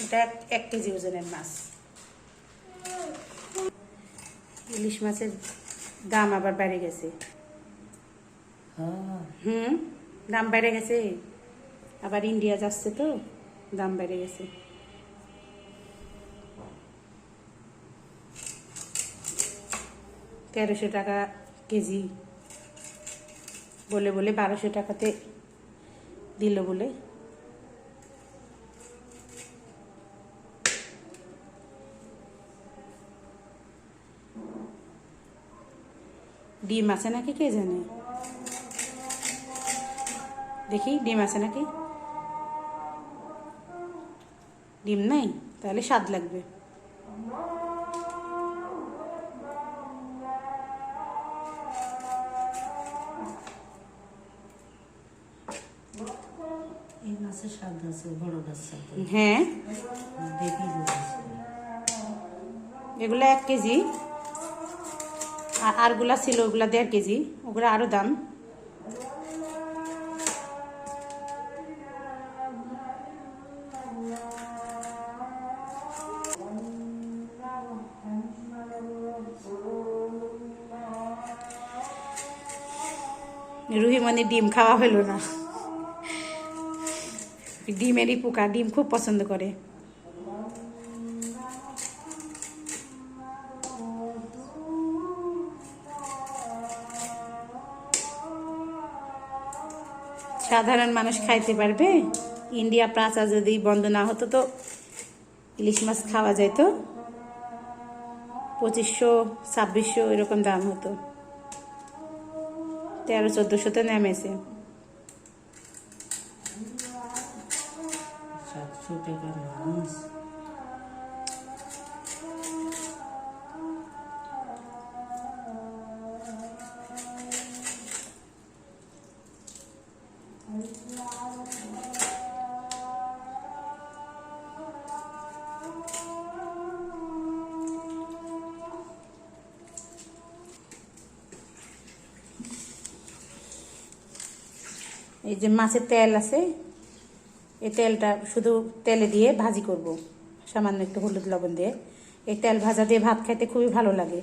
এটা 1 কেজি ওজনের মাছ। ইলিশ মাছের দাম আবার বেড়ে গেছে। দাম বেড়ে গেছে, আবার ইন্ডিয়া যাচ্ছে তো দাম বেড়ে গেছে। $1300 কেজি বলে 1200 টাকাতে দিল বলে। ডিম আছে নাকি কে জানে, দেখি ডিম আছে নাকি। ডিম নাই, তাহলে স্বাদ লাগবে। এই মাছের স্বাদ আছে, বড় মাছ সাথে। হ্যাঁ, দেখি এগুলো 1 কেজি, আর আরগুলা ছিল ওগুলা 1.5 কেজি, ওগুলো আরো দাম। রুহিমণি ডিম খাওয়া হলো না, ডিমেরই পোকা, ডিম খুব পছন্দ করে। সাধারণ মানুষ খাইতে পারবে? ইন্ডিয়া প্লাজা যদি বন্ধ না হতো তো ইলিশ মাছ খাওয়া যেত। 2500-2600 এরকম দাম হতো, 1300-1400 নেমেছে। 700 টাকার মাছ। এই যে মাছের তেল আছে, এই তেলটা শুধু তেলে দিয়ে ভাজি করব, সামান্য একটু হলুদ লবণ দিয়ে। এই তেল ভাজা দিয়ে ভাত খাইতে খুবই ভালো লাগে।